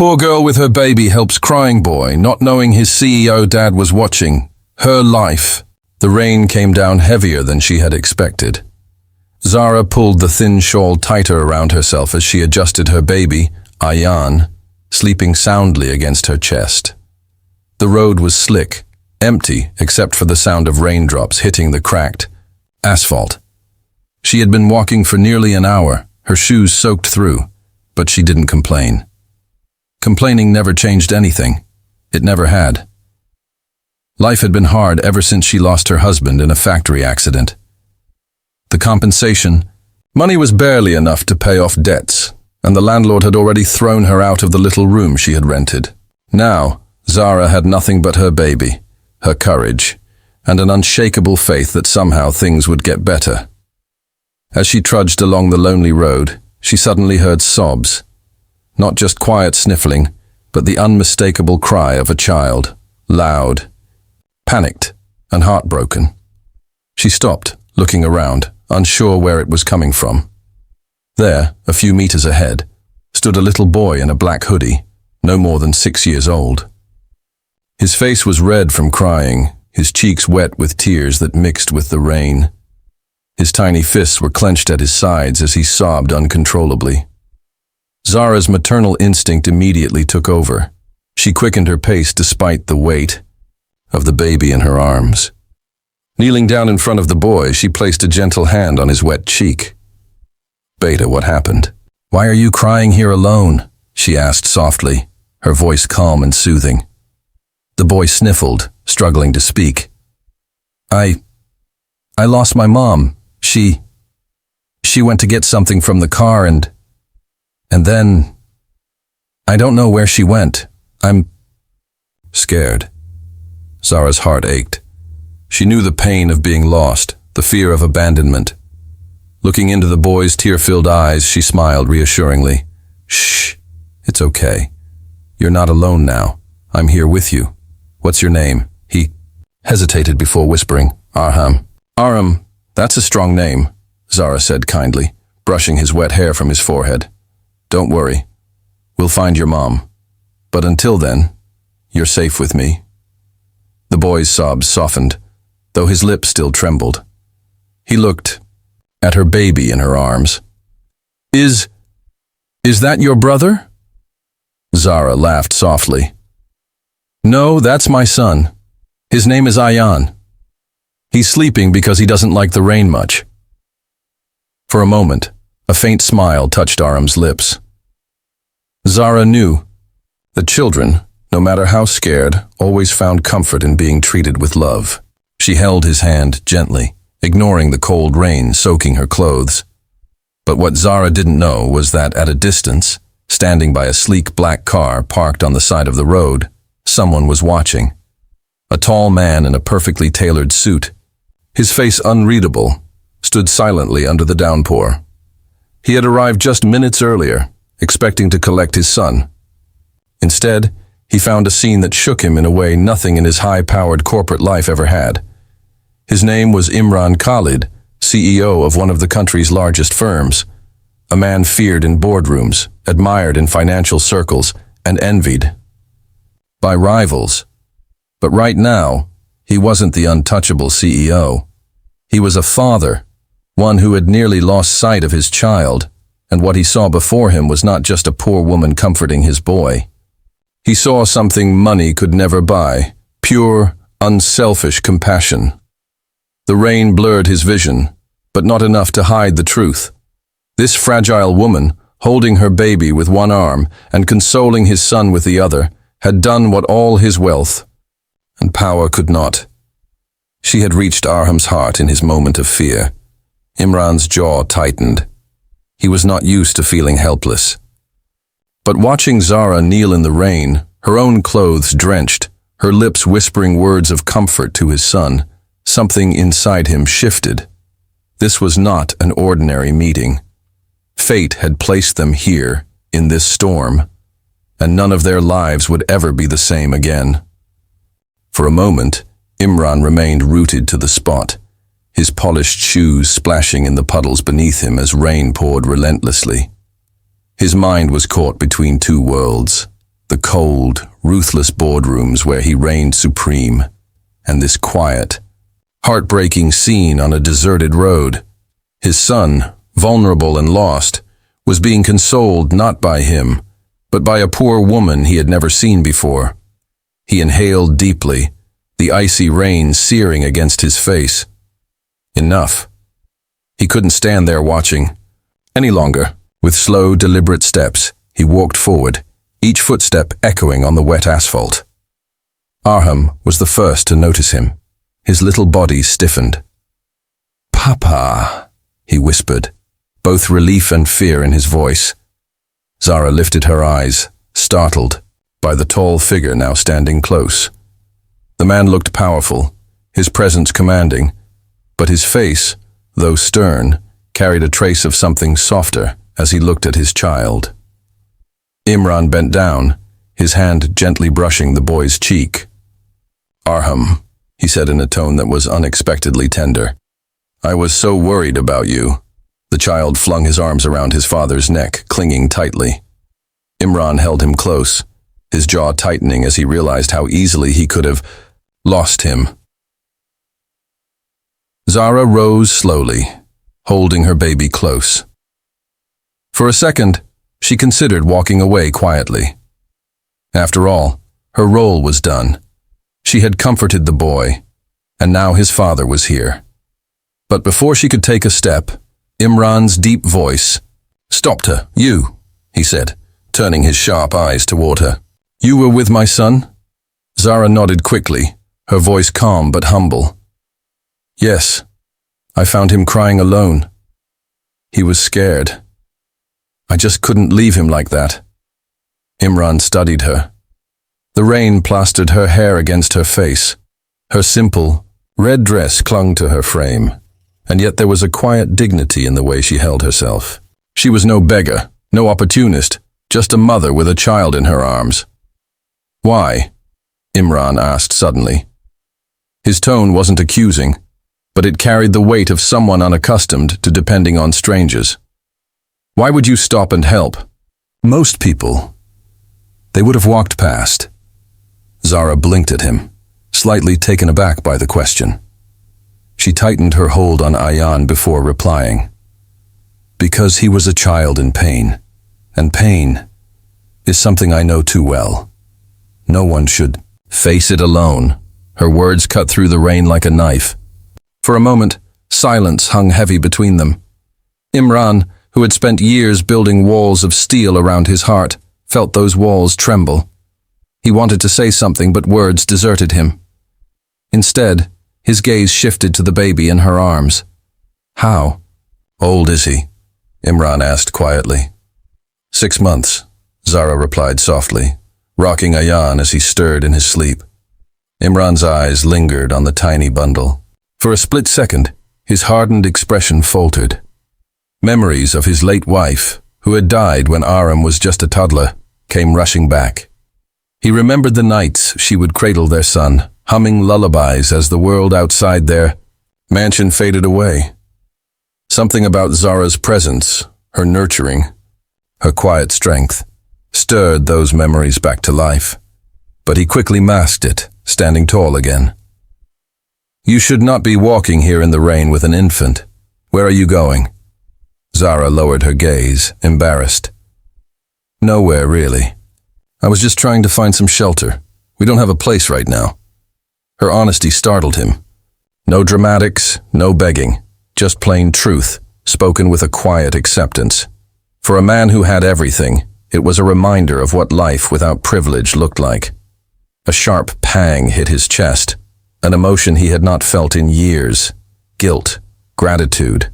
Poor girl with her baby helps crying boy, not knowing his CEO dad was watching. Her life. The rain came down heavier than she had expected. Zara pulled the thin shawl tighter around herself as she adjusted her baby, Ayan, sleeping soundly against her chest. The road was slick, empty except for the sound of raindrops hitting the cracked asphalt. She had been walking for nearly an hour, her shoes soaked through, but she didn't complain. Complaining never changed anything. It never had. Life had been hard ever since she lost her husband in a factory accident. The compensation, money was barely enough to pay off debts, and the landlord had already thrown her out of the little room she had rented. Now, Zara had nothing but her baby, her courage, and an unshakable faith that somehow things would get better. As she trudged along the lonely road, she suddenly heard sobs. Not just quiet sniffling, but the unmistakable cry of a child, loud, panicked, and heartbroken. She stopped, looking around, unsure where it was coming from. There, a few meters ahead, stood a little boy in a black hoodie, no more than 6 years old. His face was red from crying, his cheeks wet with tears that mixed with the rain. His tiny fists were clenched at his sides as he sobbed uncontrollably. Zara's maternal instinct immediately took over. She quickened her pace despite the weight of the baby in her arms. Kneeling down in front of the boy, she placed a gentle hand on his wet cheek. "Beta, what happened? Why are you crying here alone?" she asked softly, her voice calm and soothing. The boy sniffled, struggling to speak. I lost my mom. She went to get something from the car and then, I don't know where she went. I'm scared." Zara's heart ached. She knew the pain of being lost, the fear of abandonment. Looking into the boy's tear-filled eyes, she smiled reassuringly. "Shh, it's okay. You're not alone now. I'm here with you. What's your name?" He hesitated before whispering, "Arham." "Aram, that's a strong name," Zara said kindly, brushing his wet hair from his forehead. "Don't worry. We'll find your mom. But until then, you're safe with me." The boy's sobs softened, though his lips still trembled. He looked at her baby in her arms. Is that your brother?" Zara laughed softly. "No, that's my son. His name is Ayan. He's sleeping because he doesn't like the rain much." For a moment, a faint smile touched Aram's lips. Zara knew that children, no matter how scared, always found comfort in being treated with love. She held his hand gently, ignoring the cold rain soaking her clothes. But what Zara didn't know was that at a distance, standing by a sleek black car parked on the side of the road, someone was watching. A tall man in a perfectly tailored suit, his face unreadable, stood silently under the downpour. He had arrived just minutes earlier, expecting to collect his son. Instead, he found a scene that shook him in a way nothing in his high-powered corporate life ever had. His name was Imran Khalid, CEO of one of the country's largest firms, a man feared in boardrooms, admired in financial circles, and envied by rivals. But right now, he wasn't the untouchable CEO. He was a father, one who had nearly lost sight of his child, and what he saw before him was not just a poor woman comforting his boy. He saw something money could never buy, pure, unselfish compassion. The rain blurred his vision, but not enough to hide the truth. This fragile woman, holding her baby with one arm and consoling his son with the other, had done what all his wealth and power could not. She had reached Arham's heart in his moment of fear. Imran's jaw tightened. He was not used to feeling helpless. But watching Zara kneel in the rain, her own clothes drenched, her lips whispering words of comfort to his son, something inside him shifted. This was not an ordinary meeting. Fate had placed them here, in this storm, and none of their lives would ever be the same again. For a moment, Imran remained rooted to the spot, his polished shoes splashing in the puddles beneath him as rain poured relentlessly. His mind was caught between two worlds, the cold, ruthless boardrooms where he reigned supreme, and this quiet, heartbreaking scene on a deserted road. His son, vulnerable and lost, was being consoled not by him, but by a poor woman he had never seen before. He inhaled deeply, the icy rain searing against his face. Enough. He couldn't stand there watching any longer. With slow, deliberate steps, he walked forward, each footstep echoing on the wet asphalt. Arham was the first to notice him. His little body stiffened. "Papa," he whispered, both relief and fear in his voice. Zara lifted her eyes, startled by the tall figure now standing close. The man looked powerful, his presence commanding, but his face, though stern, carried a trace of something softer as he looked at his child. Imran bent down, his hand gently brushing the boy's cheek. "Arham," he said in a tone that was unexpectedly tender. "I was so worried about you." The child flung his arms around his father's neck, clinging tightly. Imran held him close, his jaw tightening as he realized how easily he could have lost him. Zara rose slowly, holding her baby close. For a second, she considered walking away quietly. After all, her role was done. She had comforted the boy, and now his father was here. But before she could take a step, Imran's deep voice stopped her. "You," he said, turning his sharp eyes toward her. "You were with my son?" Zara nodded quickly, her voice calm but humble. "Yes, I found him crying alone. He was scared. I just couldn't leave him like that." Imran studied her. The rain plastered her hair against her face. Her simple, red dress clung to her frame, and yet there was a quiet dignity in the way she held herself. She was no beggar, no opportunist, just a mother with a child in her arms. "Why?" Imran asked suddenly. His tone wasn't accusing, but it carried the weight of someone unaccustomed to depending on strangers. "Why would you stop and help?" "Most people, they would have walked past." Zara blinked at him, slightly taken aback by the question. She tightened her hold on Ayan before replying. "Because he was a child in pain, and pain is something I know too well. No one should face it alone." Her words cut through the rain like a knife. For a moment, silence hung heavy between them. Imran, who had spent years building walls of steel around his heart, felt those walls tremble. He wanted to say something, but words deserted him. Instead, his gaze shifted to the baby in her arms. "How old is he?" Imran asked quietly. 6 months, Zara replied softly, rocking Ayan as he stirred in his sleep. Imran's eyes lingered on the tiny bundle. For a split second, his hardened expression faltered. Memories of his late wife, who had died when Aram was just a toddler, came rushing back. He remembered the nights she would cradle their son, humming lullabies as the world outside their mansion faded away. Something about Zara's presence, her nurturing, her quiet strength, stirred those memories back to life. But he quickly masked it, standing tall again. "You should not be walking here in the rain with an infant. Where are you going?" Zara lowered her gaze, embarrassed. "Nowhere, really. I was just trying to find some shelter. We don't have a place right now." Her honesty startled him. No dramatics, no begging, just plain truth, spoken with a quiet acceptance. For a man who had everything, it was a reminder of what life without privilege looked like. A sharp pang hit his chest, an emotion he had not felt in years. Guilt, gratitude,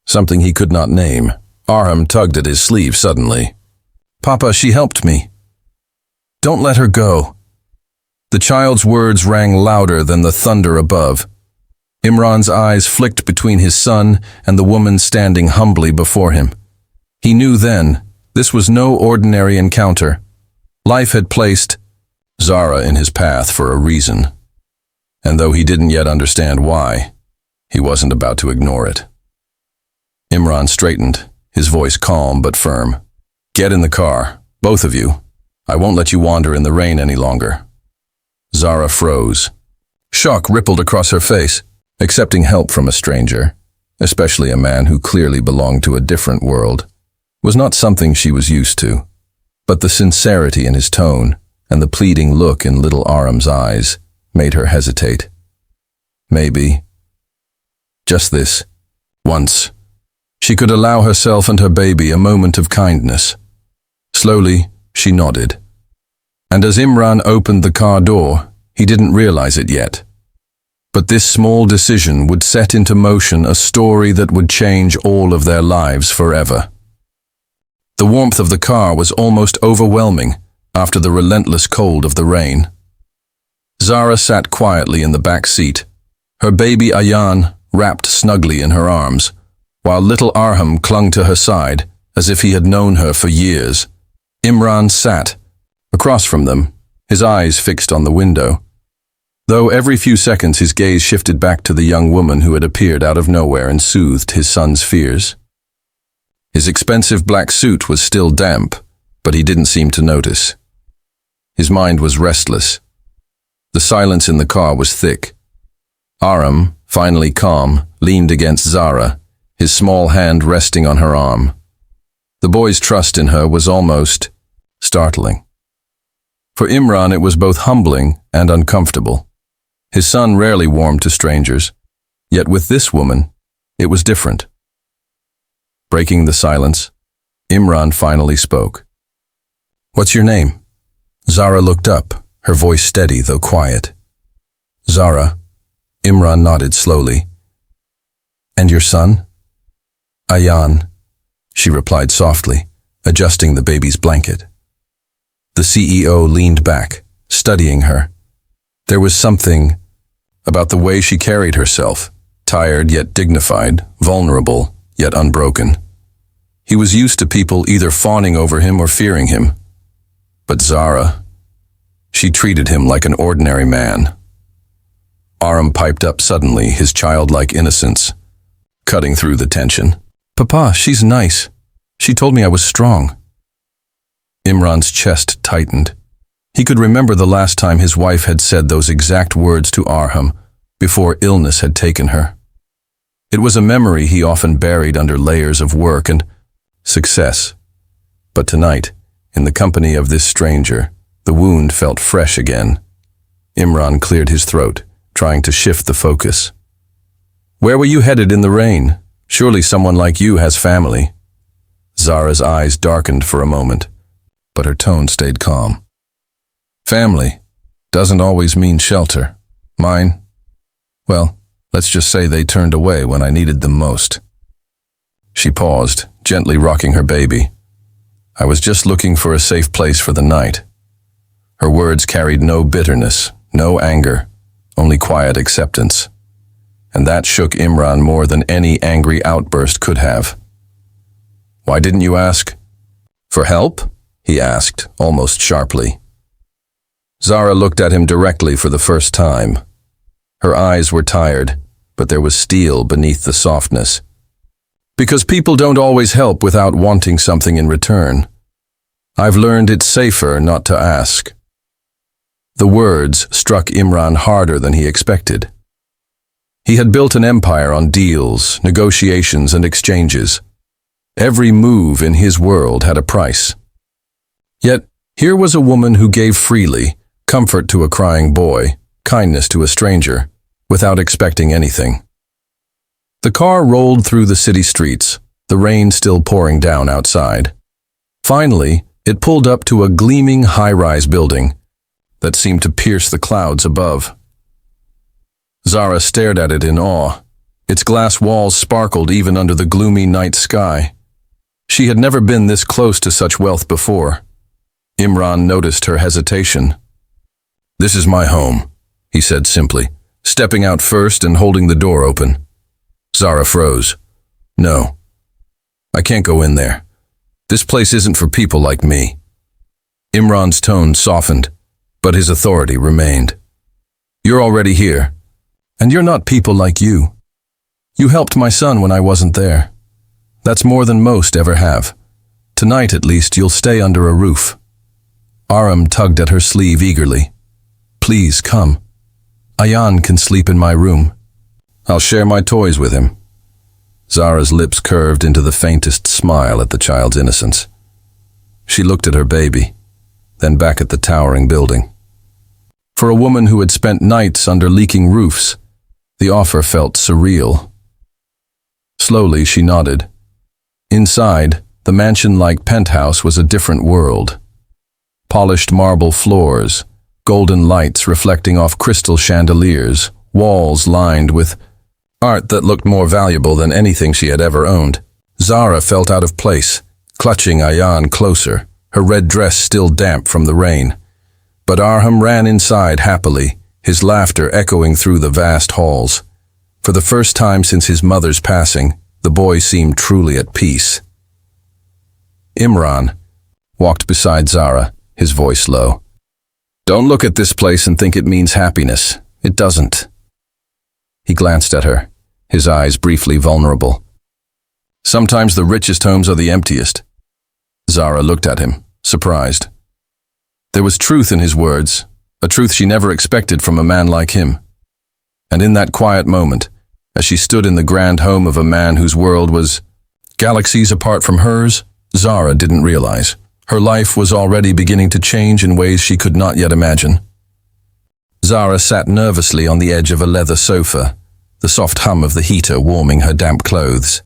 something he could not name. Arham tugged at his sleeve suddenly. "Papa, she helped me. Don't let her go." The child's words rang louder than the thunder above. Imran's eyes flicked between his son and the woman standing humbly before him. He knew then, this was no ordinary encounter. Life had placed Zara in his path for a reason. And though he didn't yet understand why, he wasn't about to ignore it. Imran straightened, his voice calm but firm. "Get in the car, both of you. I won't let you wander in the rain any longer." Zara froze. Shock rippled across her face. Accepting help from a stranger, especially a man who clearly belonged to a different world, was not something she was used to. But the sincerity in his tone and the pleading look in little Aram's eyes made her hesitate. Maybe, just this, once, she could allow herself and her baby a moment of kindness. Slowly, she nodded. And as Imran opened the car door, he didn't realize it yet. But this small decision would set into motion a story that would change all of their lives forever. The warmth of the car was almost overwhelming after the relentless cold of the rain. Zara sat quietly in the back seat, her baby Ayan wrapped snugly in her arms, while little Arham clung to her side as if he had known her for years. Imran sat across from them, his eyes fixed on the window, though every few seconds his gaze shifted back to the young woman who had appeared out of nowhere and soothed his son's fears. His expensive black suit was still damp, but he didn't seem to notice. His mind was restless. The silence in the car was thick. Aram, finally calm, leaned against Zara, his small hand resting on her arm. The boy's trust in her was almost startling. For Imran, it was both humbling and uncomfortable. His son rarely warmed to strangers, yet with this woman, it was different. Breaking the silence, Imran finally spoke. "What's your name?" Zara looked up, her voice steady though quiet. "Zara." Imran nodded slowly. "And your son?" "Ayan," she replied softly, adjusting the baby's blanket. The CEO leaned back, studying her. There was something about the way she carried herself, tired yet dignified, vulnerable yet unbroken. He was used to people either fawning over him or fearing him. But Zara, she treated him like an ordinary man. Aram piped up suddenly, his childlike innocence cutting through the tension. "Papa, she's nice. She told me I was strong." Imran's chest tightened. He could remember the last time his wife had said those exact words to Arham before illness had taken her. It was a memory he often buried under layers of work and success. But tonight, in the company of this stranger, the wound felt fresh again. Imran cleared his throat, trying to shift the focus. "Where were you headed in the rain? Surely someone like you has family." Zara's eyes darkened for a moment, but her tone stayed calm. "Family doesn't always mean shelter. Mine, well, let's just say they turned away when I needed them most." She paused, gently rocking her baby. "I was just looking for a safe place for the night." Her words carried no bitterness, no anger, only quiet acceptance. And that shook Imran more than any angry outburst could have. "Why didn't you ask for help?" he asked, almost sharply. Zara looked at him directly for the first time. Her eyes were tired, but there was steel beneath the softness. "Because people don't always help without wanting something in return. I've learned it's safer not to ask." The words struck Imran harder than he expected. He had built an empire on deals, negotiations, and exchanges. Every move in his world had a price. Yet, here was a woman who gave freely, comfort to a crying boy, kindness to a stranger, without expecting anything. The car rolled through the city streets, the rain still pouring down outside. Finally, it pulled up to a gleaming high-rise building that seemed to pierce the clouds above. Zara stared at it in awe. Its glass walls sparkled even under the gloomy night sky. She had never been this close to such wealth before. Imran noticed her hesitation. "This is my home," he said simply, stepping out first and holding the door open. Zara froze. "No, I can't go in there. This place isn't for people like me." Imran's tone softened, but his authority remained. "You're already here, and you're not people like you. You helped my son when I wasn't there. That's more than most ever have. Tonight, at least, you'll stay under a roof." Aram tugged at her sleeve eagerly. Please, come. Ayan can sleep in my room. I'll share my toys with him. Zara's lips curved into the faintest smile at the child's innocence. She looked at her baby, then back at the towering building. For a woman who had spent nights under leaking roofs, the offer felt surreal. Slowly, she nodded. Inside, the mansion-like penthouse was a different world. Polished marble floors, golden lights reflecting off crystal chandeliers, walls lined with art that looked more valuable than anything she had ever owned. Zara felt out of place, clutching Ayan closer, her red dress still damp from the rain. But Arham ran inside happily, his laughter echoing through the vast halls. For the first time since his mother's passing, the boy seemed truly at peace. Imran walked beside Zara, his voice low. Don't look at this place and think it means happiness. It doesn't. He glanced at her, his eyes briefly vulnerable. Sometimes the richest homes are the emptiest. Zara looked at him, surprised. There was truth in his words, a truth she never expected from a man like him. And in that quiet moment, as she stood in the grand home of a man whose world was galaxies apart from hers, Zara didn't realize. Her life was already beginning to change in ways she could not yet imagine. Zara sat nervously on the edge of a leather sofa, the soft hum of the heater warming her damp clothes.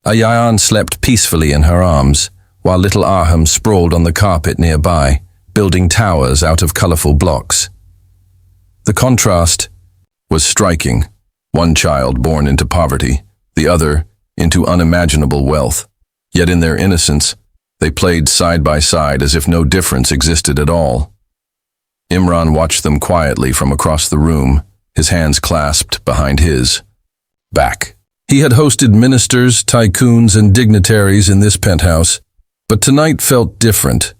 Ayan slept peacefully in her arms, while little Arham sprawled on the carpet nearby, building towers out of colorful blocks. The contrast was striking. One child born into poverty, the other into unimaginable wealth. Yet in their innocence, they played side by side as if no difference existed at all. Imran watched them quietly from across the room, his hands clasped behind his back. He had hosted ministers, tycoons, and dignitaries in this penthouse, but tonight felt different.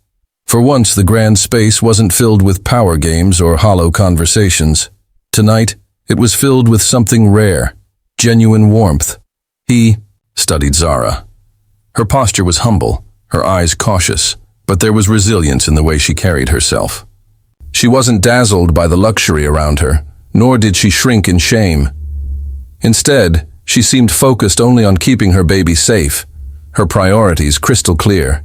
For once, the grand space wasn't filled with power games or hollow conversations. Tonight, it was filled with something rare, genuine warmth. He studied Zara. Her posture was humble, her eyes cautious, but there was resilience in the way she carried herself. She wasn't dazzled by the luxury around her, nor did she shrink in shame. Instead, she seemed focused only on keeping her baby safe, her priorities crystal clear.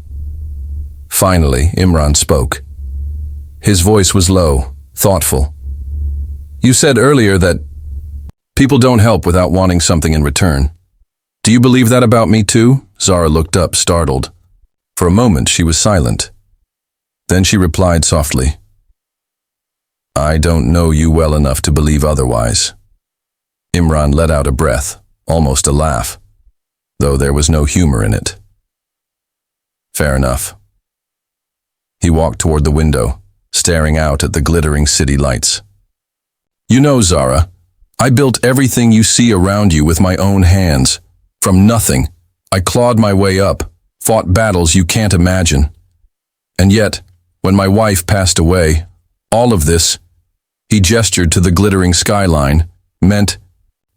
Finally, Imran spoke. His voice was low, thoughtful. You said earlier that people don't help without wanting something in return. Do you believe that about me too? Zara looked up, startled. For a moment, she was silent. Then she replied softly. I don't know you well enough to believe otherwise. Imran let out a breath, almost a laugh, though there was no humor in it. Fair enough. He walked toward the window, staring out at the glittering city lights. You know, Zara, I built everything you see around you with my own hands. From nothing, I clawed my way up, fought battles you can't imagine. And yet, when my wife passed away, all of this, he gestured to the glittering skyline, meant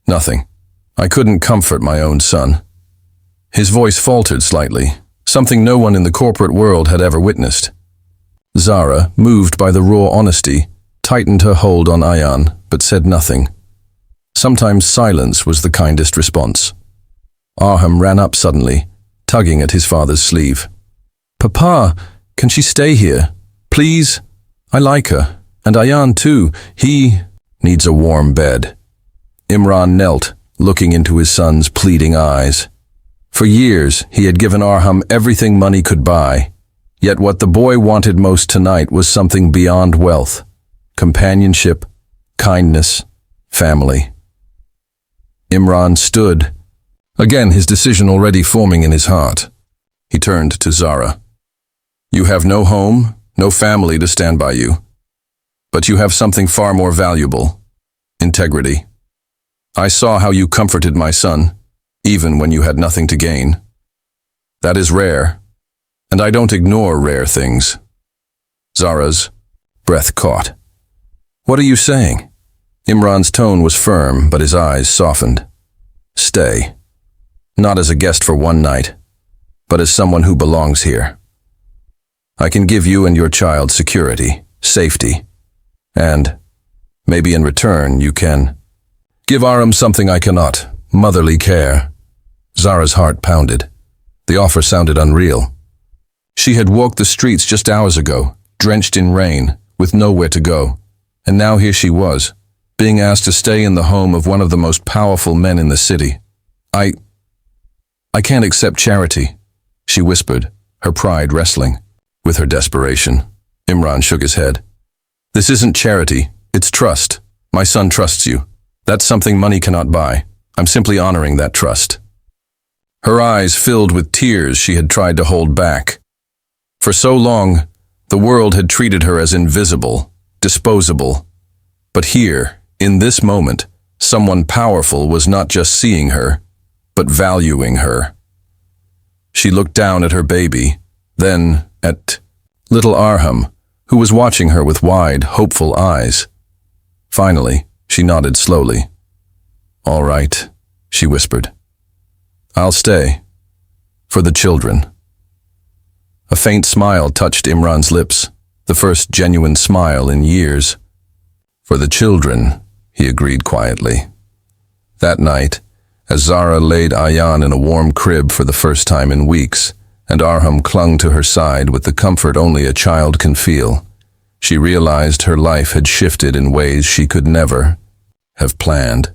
nothing. I couldn't comfort my own son. His voice faltered slightly, something no one in the corporate world had ever witnessed. Zara, moved by the raw honesty, tightened her hold on Ayan, but said nothing. Sometimes silence was the kindest response. Arham ran up suddenly, tugging at his father's sleeve. Papa, can she stay here? Please? I like her. And Ayan too. He needs a warm bed. Imran knelt, looking into his son's pleading eyes. For years, he had given Arham everything money could buy. Yet what the boy wanted most tonight was something beyond wealth. Companionship, kindness, family. Imran stood, again his decision already forming in his heart. He turned to Zara. You have no home, no family to stand by you. But you have something far more valuable. Integrity. I saw how you comforted my son, even when you had nothing to gain. That is rare, and I don't ignore rare things. Zara's breath caught. What are you saying? Imran's tone was firm, but his eyes softened. Stay. Not as a guest for one night, but as someone who belongs here. I can give you and your child security, safety, and maybe in return you can give Aram something I cannot, motherly care. Zara's heart pounded. The offer sounded unreal. She had walked the streets just hours ago, drenched in rain, with nowhere to go. And now here she was, being asked to stay in the home of one of the most powerful men in the city. I can't accept charity, she whispered, her pride wrestling with her desperation. Imran shook his head. This isn't charity, it's trust. My son trusts you. That's something money cannot buy. I'm simply honoring that trust. Her eyes filled with tears she had tried to hold back. For so long, the world had treated her as invisible, disposable. But here, in this moment, someone powerful was not just seeing her, but valuing her. She looked down at her baby, then at little Arham, who was watching her with wide, hopeful eyes. Finally, she nodded slowly. All right, she whispered. I'll stay. For the children. A faint smile touched Imran's lips, the first genuine smile in years. For the children, he agreed quietly. That night, as Zara laid Ayan in a warm crib for the first time in weeks, and Arham clung to her side with the comfort only a child can feel, she realized her life had shifted in ways she could never have planned.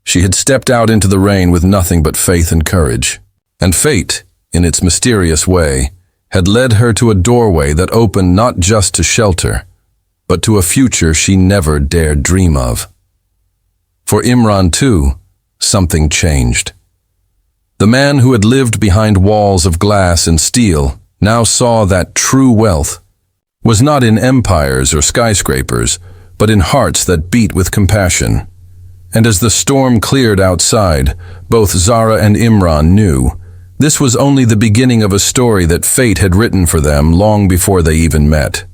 She had stepped out into the rain with nothing but faith and courage, and fate, in its mysterious way, had led her to a doorway that opened not just to shelter, but to a future she never dared dream of. For Imran, too, something changed. The man who had lived behind walls of glass and steel now saw that true wealth was not in empires or skyscrapers, but in hearts that beat with compassion. And as the storm cleared outside, both Zara and Imran knew this was only the beginning of a story that fate had written for them long before they even met.